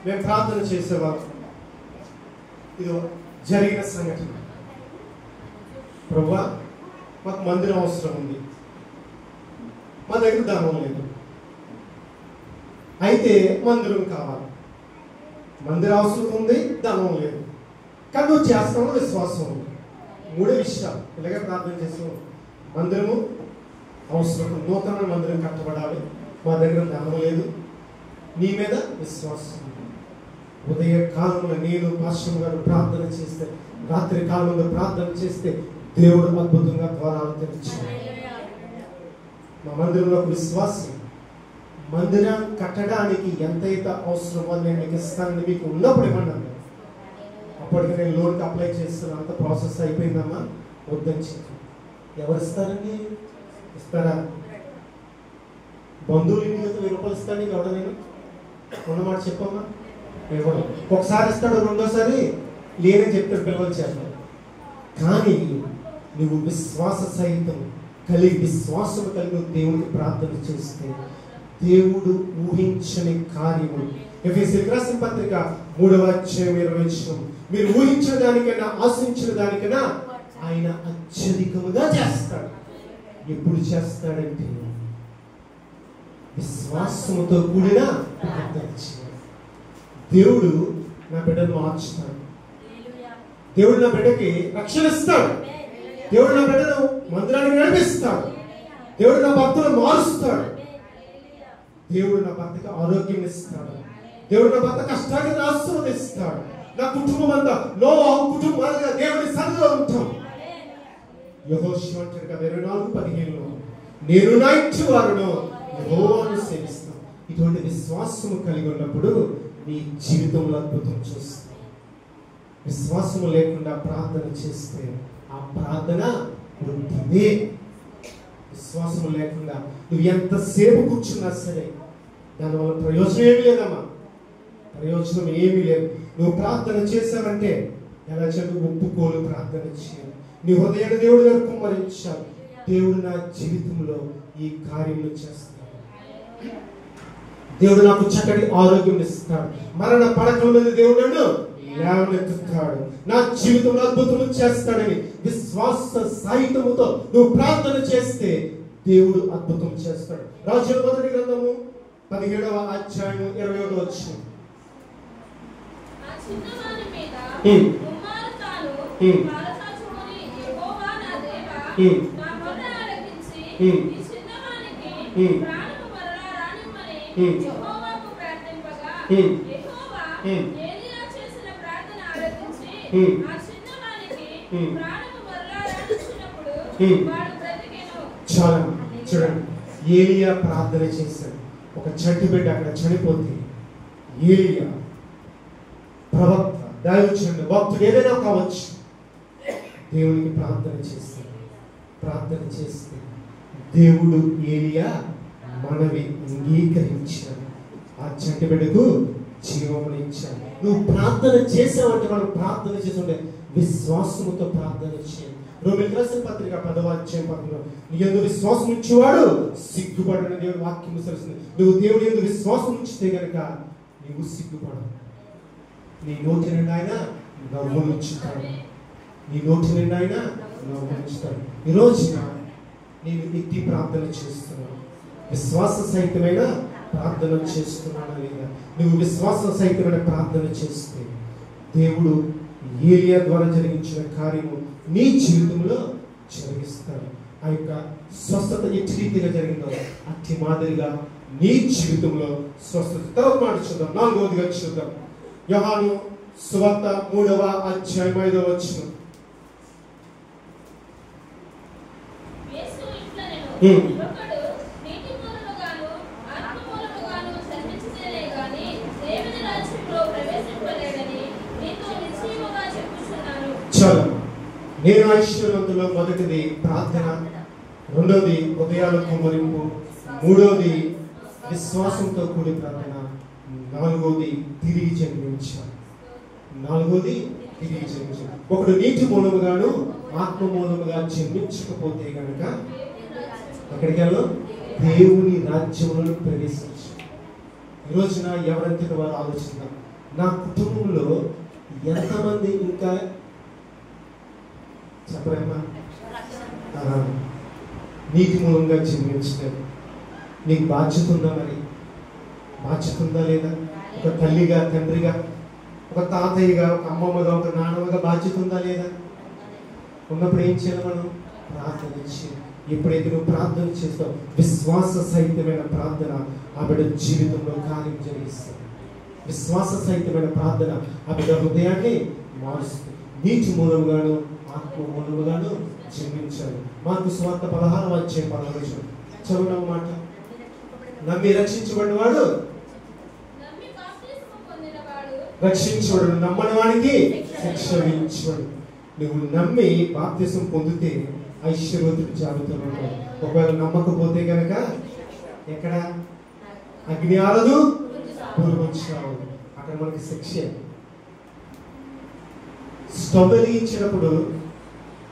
మేము ప్రార్థన చేసేవాళ్ళం. ఇది జరిగిన సంఘటన. ప్రభువా, మాకు మందిరం అవసరం ఉంది, మా దగ్గర ధనం లేదు, అయితే మందిరం కావాలి. మందిరం అవసరం ఉంది, ధనం లేదు, కానీ నువ్వు చేస్తామో విశ్వాసం ఉంది. మూడే విషయాలు ఇలాగే ప్రార్థన చేస్తాం. మందిరము అవసరం, నూతన మందిరం కట్టబడాలి, మా దగ్గర ధనం లేదు, నీ మీద విశ్వాసం. ఉదయ కాలంలో నేను పాస్టర్ గారు ప్రార్థన చేస్తే, రాత్రి కాలంలో ప్రార్థన చేస్తే దేవుడు అద్భుతంగా ద్వారాలు తెరిచాడు. మా మందిరంలో విశ్వాసం. మందిరం కట్టడానికి ఎంతైతే అవసరమో నేను మీకు ఇస్తానని మీకు ఉన్నప్పుడు ఇవ్వన్నాను. అప్పటికి నేను లోన్కి అప్లై చేస్తాను, అంత ప్రాసెస్ అయిపోయిందమ్మా, వద్దని చెప్పి. ఎవరు ఇస్తారండి? ఇస్తారా? బంధువులు ఇంటికి 1000 రూపాయలు ఇస్తాను నీకు ఎవడ? నేను ఉన్నమాట చెప్పమ్మా, ఇవ్వడం. ఒకసారి ఇస్తాడు, రెండోసారి లేదని చెప్తాడు పిల్లలు చేస్తాడు. కానీ నువ్వు విశ్వాస సహితం కలిగి, విశ్వాసం కలిగి దేవునికి ప్రార్థన చేస్తే దేవుడు ఊహించని కార్యము. ఎఫెసీయులకు రాసిన పత్రిక 3వ అధ్యాయం 20వ వచనం. మీరు ఊహించిన దానికన్నా, ఆశించిన దానికన్నా ఆయన అత్యధికముగా చేస్తాడు. ఎప్పుడు చేస్తాడంటే విశ్వాసముతో కూడిన ప్రార్థన చేయాలి. దేవుడు నా బిడ్డను మార్చుతాడు. దేవుడు నా బిడ్డకి రక్షణ ఇస్తాడు. దేవుడు నా బిడ్డను మందిరానికి నడిపిస్తాడు. దేవుడు నా భర్తను మారుస్తాడు. దేవుడు నా భర్తకి ఆరోగ్యం ఇస్తాడు. దేవుడు నా భర్త కష్టాన్ని ఆశీర్వదిస్తాడు. నా కుటుంబం అంతా నోవాహు కుటుంబాలుగా దేవుని సన్నిధిలో ఉంటాం. యెహోషువ అంటాడు కదా 24:15లో, నేను నా ఇంటి వారును యెహోవాను సేవిస్తాను. ఇటువంటి విశ్వాసము కలిగి ఉన్నప్పుడు నీ జీవితంలో అద్భుతం చూస్తావు. విశ్వాసము లేకుండా ప్రార్థన చేస్తే ఆ ప్రార్థన వృద్ధిదే. విశ్వాసము లేకుండా నువ్వు ఎంతసేపు కూర్చున్నా సరే దానివల్ల ప్రయోజనం ఏమీ లేదమ్మా. ప్రయోజనం ఏమీ లేదు. నువ్వు ప్రార్థన చేశావంటే ఎలా చెప్పి ఒప్పుకోలు ప్రార్థన చేయాలి. నీ హృదయాన్ని దేవుడు గారు కుమ్మరించాలి. దేవుడు నా జీవితంలో ఈ కార్యములు చేస్తాడు. దేవుడు నాకు చక్కటి ఆరోగ్యం ఇస్తాడు. మరణ పడకల మీద దేవుడు నన్ను లేవనెత్తుతాడు. నా జీవితంలో అద్భుతములు చేస్తాడని విశ్వాస సహితముతో నువ్వు ప్రార్థన చేస్తే దేవుడు అద్భుతం చేస్తాడు. రాజుల మొదటి గ్రంథము 17వ అధ్యాయం 21వ వచనం. చాలా చూడండి, ఏలియా ప్రార్థన చేశాడు. ఒక చంటి బిడ్డ అక్కడ చనిపోతే ఏలియా ప్రవక్త, దైవజనుడు, భక్తుడు ఏదైనా కావచ్చు, దేవునికి ప్రార్థన చేస్తాడు. ప్రార్థన చేస్తే దేవుడు ఏలియా మనవి అంగీకరించాడు. ఆ చంటి బిడ్డకు జీవమునిచ్చాడు. నువ్వు ప్రార్థన చేసావంటే మనం ప్రార్థన చేస్తుంటే విశ్వాసముతో ప్రార్థన చేయాలి. రోమీయులకు రాసిన పత్రిక 10వ అధ్యాయం 11లో, నీ యందు విశ్వాసం ఉంచేవాడు సిగ్గుపడని దేవుడు వాక్యం తెలుస్తుంది. నువ్వు దేవుడి యందు విశ్వాసం ఉంచితే గనక నీవు సిగ్గుపడవు. నీ నోటి నిండా ఆయన నవ్వునుంచుతాడు. నీ నోటి నిండా ఆయన నవ్వునుంచుతాడు. ఈ రోజున నేను ఎత్తి ప్రార్థన చేస్తున్నాను. విశ్వాస సహితమైన ప్రార్థన చేస్తున్నాను లేదా? నువ్వు విశ్వాస సహితమైన ప్రార్థన చేస్తే దేవుడు ఏలియా ద్వారా జరిగించిన కార్యము నీ జీవితంలో జరిగిస్తాడు. ఆ యొక్క స్వస్థత ఎట్టి రీతిగా జరిగిందో అట్టి మాదిరిగా నీ జీవితంలో స్వస్థత. తర్వాత మాట చూద్దాం, 4వదిగా చూద్దాం. యోహాను సువార్త 3వ అధ్యాయం 5వ వచనం. చాలా నేను ఐశ్వర్యవంతులో మొదటిది ప్రార్థన, రెండోది హృదయాల కుమ్మరింపు, మూడోది విశ్వాసంతో కూడి ప్రార్థన, నాలుగోది తిరిగి జన్మించాలి. ఒకడు నీటి మూలముగాను ఆత్మ మూలముగా జన్మించకపోతే కనుక ఎక్కడికి వెళ్ళో దేవుని రాజ్యంలో ప్రవేశించు. ఈ రోజున ఎవరంతటి వారు ఆలోచిస్తున్నారు, నా కుటుంబంలో ఎంతమంది ఇంకా చెప్పరేమా నీటి మూలంగా జన్మించినారు? నీకు బాధ్యత ఉందా? మరి బాధ్యత ఉందా లేదా? ఒక తల్లిగా, తండ్రిగా, ఒక తాతయ్యగా, ఒక అమ్మమ్మగా, ఒక నాన్నమ్మగా బాధ్యత ఉందా లేదా? ఉన్నప్పుడు ఏం చేయాలి? మనం ప్రార్థన చేయాలి. ఎప్పుడైతే నువ్వు ప్రార్థన చేస్తావు, విశ్వాస సహితమైన ప్రార్థన ఆ బిడ్డ జీవితంలో కార్యం జరిగిస్తుంది. విశ్వాస సహితమైన ప్రార్థన ఆ బిడ్డ హృదయాన్ని మారుస్తుంది. నీటి మూలముగాను ఆత్మ మూలముగాను జన్మించాలి. మార్కు సువార్త 16వ అధ్యాయం 11 చదువు మాట. నమ్మి రక్షించబడిన వాడు రక్షించబడు, నమ్మని వాడికి శిక్ష విధించబడు. నువ్వు నమ్మి బాప్తిసం పొందితే ఐశ్వర్యవంతుడి జాబితాలో ఉంటావు. ఒకవేళ నమ్మకపోతే కనుక ఎక్కడ అగ్ని ఆరదు, పూర్వించావు, అక్కడ మనకి శిక్ష. స్టవ్ వెలిగించినప్పుడు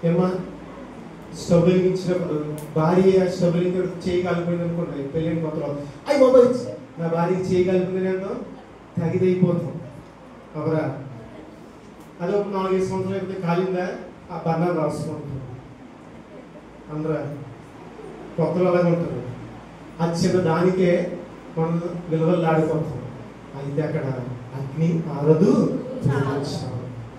ఏమా, స్టవ్ వెలిగించినప్పుడు భార్య స్టవ్ వెలిగి చేయగలిపోయింది అనుకోండి, పెళ్ళైన కొత్తలో అయ్యి మొబైల్ నా భార్యకి చేయగలిపోయింది అంటో తగిదైపోతాం. అవరా అది ఒక 4-5 సంవత్సరాలు అయితే కాలిందా ఆ బర్ణాలు రాసుకుంటాం. అందరూ కొత్తలో అలాగే ఉంటారు. ఆ చిన్న దానికే మనం విలువలాడిపోతాం. అయితే అక్కడ అగ్ని ఆరదు.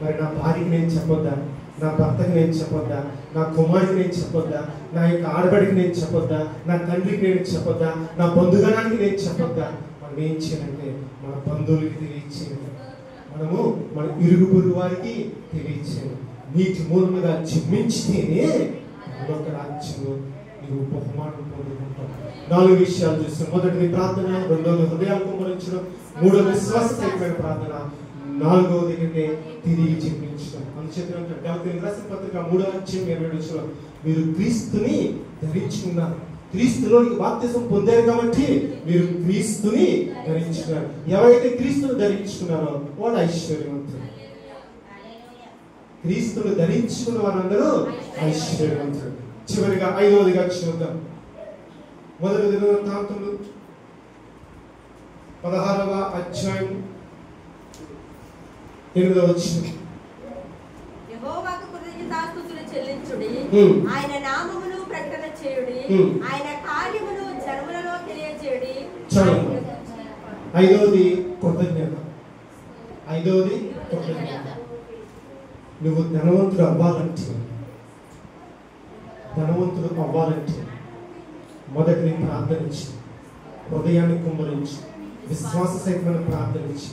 మరి నా భార్యకి నేను చెప్పొద్దా, నా భర్తకి నేను చెప్పొద్దా, నా కుమారుడికి నేను చెప్పొద్దా, నా యొక్క ఆడబడికి నేను చెప్పొద్దా, నా తండ్రికి నేను చెప్పొద్దా, నా బంధుగణానికి నేను చెప్పొద్దా? మనం ఏం చేయాలంటే మన బంధువులకి తెలియచేయాలి, మనము మన ఇరుగు పొరుగు వారికి తెలియచేయాలి. నీటి మూలముగా జన్మించితేనే ఒక రాజ్యము నీవు బహుమానం పొందుకుంటావు. 4 విషయాలు చూస్తాం. మొదటిది ప్రార్థన, రెండవది హృదయాలు కుమ్మరించడం, మూడవది విశ్వాసమైన ప్రార్థన, 4వది ఏంటంటే తిరిగి జన్మించడం. అందుచేత గలతీయులకు రాసిన పత్రిక 3:27 మీరు క్రీస్తుని ధరించుకున్నారు. క్రీస్తులోనికి బాప్తిసం పొందారు కాబట్టి మీరు క్రీస్తుని ధరించుకున్నారు. ఎవరైతే క్రీస్తుని ధరించుకున్నారో వాడు ఐశ్వర్యవంతుడు. క్రీస్తుని ధరించుకున్న వారందరూ ఐశ్వర్యవంతుడు. చివరిగా 5వదిగా చూద్దాం. మొదటి దినవృత్తాంతములు 16వ అధ్యాయం 8వ వచనం. యెహోవాకు కృతజ్ఞతాస్తుతులు చెల్లించుడి, ఆయన నామమును ప్రకటన చేయుడి, ఆయన కార్యమును జనములలో తెలియజేయుడి. 5వది కృతజ్ఞత. 5వది కృతజ్ఞత. నువ్వు ధనవంతుడు అవ్వాలంటే మొదటిని ప్రార్థనించి, హృదయాన్ని కుమ్మరించి, విశ్వాస సహితమైన ప్రార్థనించి,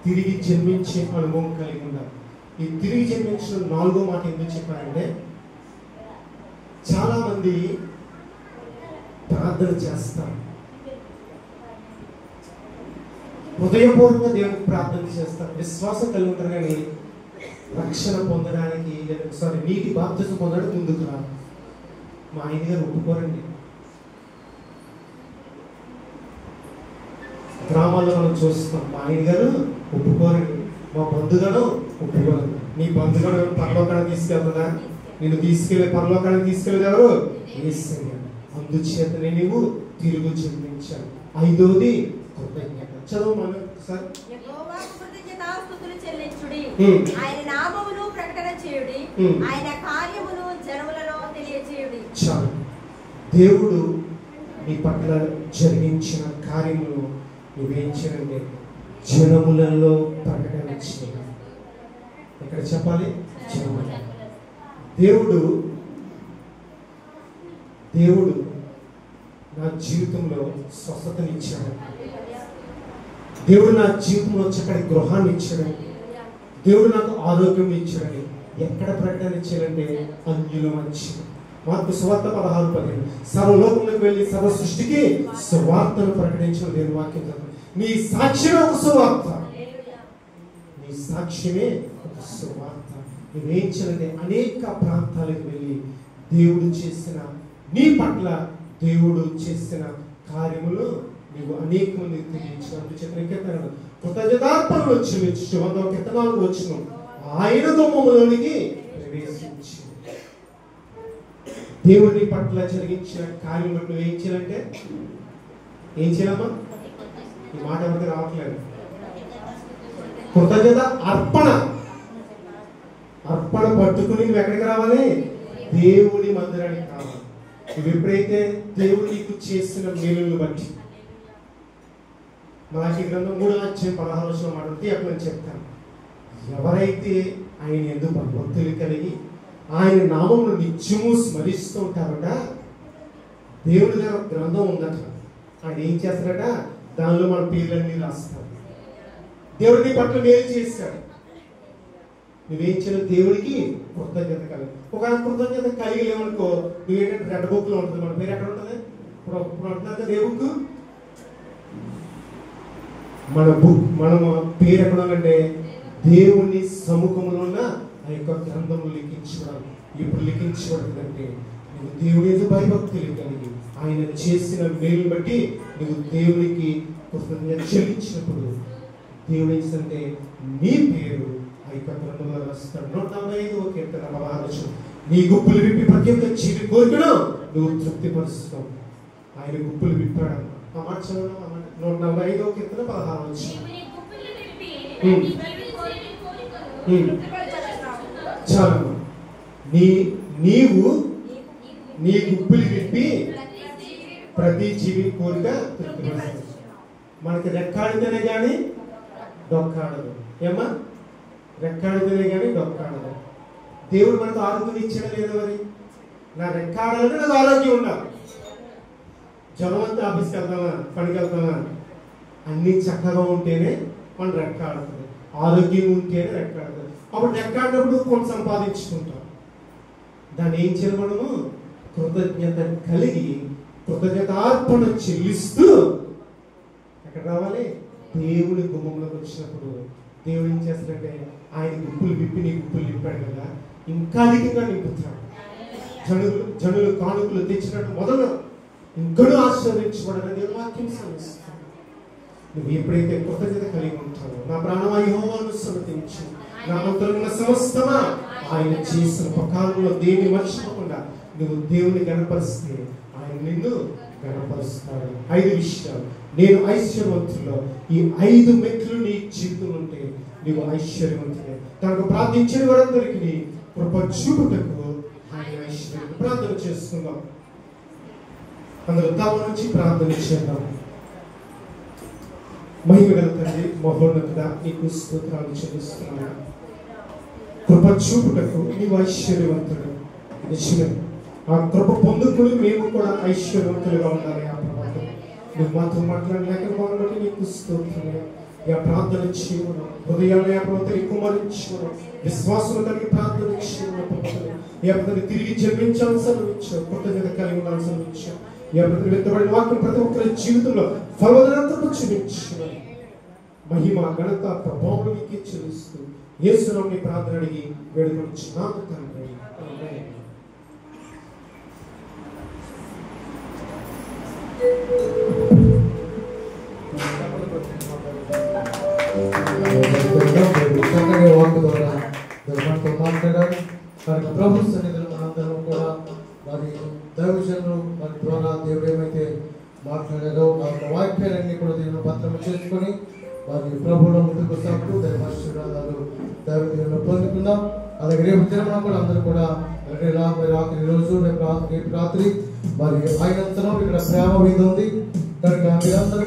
తిరిగి జన్మించే అనుభవం కలిగి ఉండాలి. ఈ తిరిగి జన్మించిన 4వ మాట ఎందుకు చెప్పారంటే, చాలా మంది ప్రార్థన చేస్తారు, హృదయపూర్వకంగా దేవునికి ప్రార్థన చేస్తారు, విశ్వాసం కలిగి ఉంటారు, కానీ రక్షణ పొందడానికి నీటి బాప్తిసం పొందడానికి ముందుకు రాదు. మా ఆయన గారు ఒప్పుకోరండి. గ్రామాల్లో మనం చూస్తున్నాం, మా ఆయన గారు ఒప్పుకోరండి, మా బంధుగణం ఒప్పుకోరు. నీ బంధుగణం పరలోకానికి తీసుకెళ్తుందా? నేను తీసుకెళ్లే పరలోకానికి తీసుకెళ్ళేది ఎవరు? యేసయ్య. అందుచేతనే నీవు తిరుగు జన్మించావు. 5వది కృతజ్ఞత. చదువు మనం ఒకసారి. యెహోవాకు కృతజ్ఞతాస్తుతులు చెల్లించుడి, ఆయన నామమును ప్రకటన చేయుడి, ఆయన కార్యమును జనములలో తెలియజేయుడి. చాలు. దేవుడు నీ పట్ల జరిగించిన కార్యములు నువ్వేం చేయాలంటే జనములలో ప్రకటన చేయాలి. ఇక్కడ చెప్పాలి, దేవుడు నా జీవితంలో స్వస్థతనిచ్చాడు, దేవుడు నా జీవితంలో చక్కటి గృహాన్ని ఇచ్చాడని, దేవుడు నాకు ఆరోగ్యం ఇచ్చాడని ఎక్కడ ప్రకటన చేయాలంటే అన్యుల మధ్య. మార్కు సువార్త 16:15 సర్వలోకంలోకి వెళ్ళి సర్వ సృష్టికి సువార్తను ప్రకటించిన దేవుని వాక్యం. నీ సాక్ష్యమే ఒక సువార్త. నీ సాక్ష్యమే ఒక సువార్త. నువ్వేం చేయాలంటే అనేక ప్రాంతాలకు వెళ్ళి దేవుడు చేసిన నీ పట్ల దేవుడు చేసిన కార్యములు నీవు అనేక మందికి తెలియజేయాలని చెప్పిన కృతజ్ఞతార్పణలు చెల్లించు. 104 వచనం. ఆయన గుమ్మములోనికి ప్రవేశించు. దేవుడి పట్ల జరిగించిన కార్యం బట్టి నువ్వు ఏం చేయాలంటే ఏం చేయాలమ్మా? ఈ మాట ఎవరికి రావట్లేదు. కృతజ్ఞత అర్పణ పట్టుకుని నువ్వు ఎక్కడికి రావాలి? దేవుడి మందిరానికి రావాలి. నువ్వు ఎప్పుడైతే దేవుడు నీకు చేసిన మేలును బట్టి, మలాకి గ్రంథం 3:16 మాట్లాడితే అప్పుడు నేను చెప్తాను. ఎవరైతే ఆయన ఎందుకు భక్తులు కలిగి ఆయన నామమును నిత్యము స్మరిస్తూ ఉంటారట, దేవుడి దగ్గర గ్రంథం ఉందట, ఆయన ఏం చేస్తారట, దానిలో మన పేర్లన్నీ రాస్తారు. దేవుడిని పట్ల మేలు చేస్తాడు. నువ్వేం చేయాలి? దేవుడికి కృతజ్ఞత కలిగి. ఒక కృతజ్ఞత కలిగి లేవనుకో, నువ్వేంటంటే రెడ్ బుక్ లో ఉంటుంది. మన పేరు ఎక్కడ ఉంటుంది? ఇప్పుడు అంటున్నారు దేవుడికి మన పేరు ఎక్కడ ఉందంటే దేవుని సముఖంలో ఉన్న ఆ యొక్క గ్రంథము లిఖించడం. ఇప్పుడు లిఖించబడుతుందంటే నువ్వు దేవుని యొక్క భయభక్తులు కలిగి ఆయన చేసిన మేలుని బట్టి నువ్వు దేవునికి కృతజ్ఞత చెల్లించినప్పుడు దేవుడు ఏంటంటే నీ పేరు ఆ యొక్క గ్రంథంలో రాస్తాడు. 145వ కీర్తన 16. నీ గుప్పులు విప్పి ప్రతి ఒక్క జీవి కోరికను నువ్వు తృప్తిపరుస్తావు. ఆయన గుప్పులు విప్పాడు. ఆ మాట చదవడం. 145వ కీర్తన 16. చాలు. నీవు నీ గుప్పులు విప్పి ప్రతి జీవి కోరిక తృప్తిపరుస్తావు. మనకి రెక్కాడితేనే కానీ డొక్కాడదు. ఏమా? రెక్కాడితేనే కానీ డొక్కాడదు. దేవుడు మనకు ఆరోగ్యం ఇచ్చాడు లేదు? మరి నా రెక్కాడాలంటే నాకు ఆరోగ్యం ఉండాలి. జ్వరం అంతా ఆఫీస్కి వెళ్తామా, పనికి వెళ్తామా, అన్నీ చక్కగా ఉంటేనే మనం రెక్కాడుతుంది. ఆరోగ్యం ఉంటేనే రెక్కాడుతుంది. అప్పుడు రెక్కాడినప్పుడు కొంత సంపాదించుకుంటాం. దాన్ని ఏం చేయాలి? మనము కృతజ్ఞత కలిగి కృతజ్ఞతార్పణ చెల్లిస్తూ ఎక్కడ రావాలి? దేవుని గుమ్మంలోకి వచ్చినప్పుడు దేవుడు ఏం చేస్తాడంటే ఆయన గుప్పులు విప్పి నీ గుప్పులు నింపాడు కదా, ఇంకా అధికంగా నింపుతాడు. జనులు కానుకలు తెచ్చినట్టు మొదలు ఇంకనూ ఆశీర్వదించబడని దేవుని వాక్యం సెలవిస్తుంది. నువ్వు ఎప్పుడైతే కృతజ్ఞత కలిగి ఉంటావో, నా ప్రాణమా యెహోవాను స్తుతించు, నా అంతరంగ సమస్తమా ఆయన చేసిన ఉపకారంలో దేన్ని మర్చిపోకుండా నువ్వు దేవుని గణపరిస్తే ఆయన నిన్ను గణపరుస్తాడు. 5 విషయాలు. నేను ఐశ్వర్యవంతుల్లో ఈ 5 మెట్లు నీ జీవితంలో ఉంటే నువ్వు ఐశ్వర్యవంతుడే. తనకు ప్రార్థించిన వారందరికీ కృప చూపుటకు ఆయన ఐశ్వర్యం. ప్రార్థన చేసుకుందాం. అందరూ తమ నుంచి ప్రార్థన చేద్దాం. మహిమగల తండ్రి, మహోన్నతుడా, నీకు స్తోత్రాలు చెల్లిస్తున్నాను. కృప చూపుటకు నీవు ఐశ్వర్యవంతుడు. నిజమే. ఆ కృప పొందుకుని మేము కూడా ఐశ్వర్యవంతులుగా ఉండాలి. ఆ ప్రభావం నువ్వు మాతో మాట్లాడలేక బట్టి నీకు స్తోత్రాలు. ఆ ప్రార్థన చేయడం హృదయాన్ని కుమరించడం, విశ్వాసం కలిగి ప్రార్థన చేయడం, తిరిగి జన్మించాల్సిన ఇచ్చావు, కృతజ్ఞత కలిగి ఉండాల్సిన ఇచ్చావు. వెత్తబడిన వాక్యం ప్రతి ఒక్కరి జీవితంలో ఫలవదనంతకు చూపించడం. మహిమ ఘనత ప్రభావం నీకే చెల్లిస్తూ యేసునామమున ప్రార్థన అడిగి వేడుకొనుచున్నాము తండ్రి. ఆమేన్. వాక్ ద్వారా మనతో మాట్లాడారు. వారికి ప్రభు సన్నిధిలో మనందరం కూడా మరి దైవజనులు వారి ద్వారా దేవుడు ఏమైతే మాట్లాడారో ఆ వాక్యాలన్నీ కూడా దేవుని పత్రం చేసుకొని వారి ప్రభువులో ముందుకు వస్తాము. దైవాశీర్వాదాలు దైవజనులు పొందుకుందాం. అలాగే రేపు దినం కూడా అందరూ కూడా ఆఖరి రోజు రేపు రాత్రి మరి ఆయనంతరం ఇక్కడ ప్రేమ మీద ఉంది కనుక మీరందరూ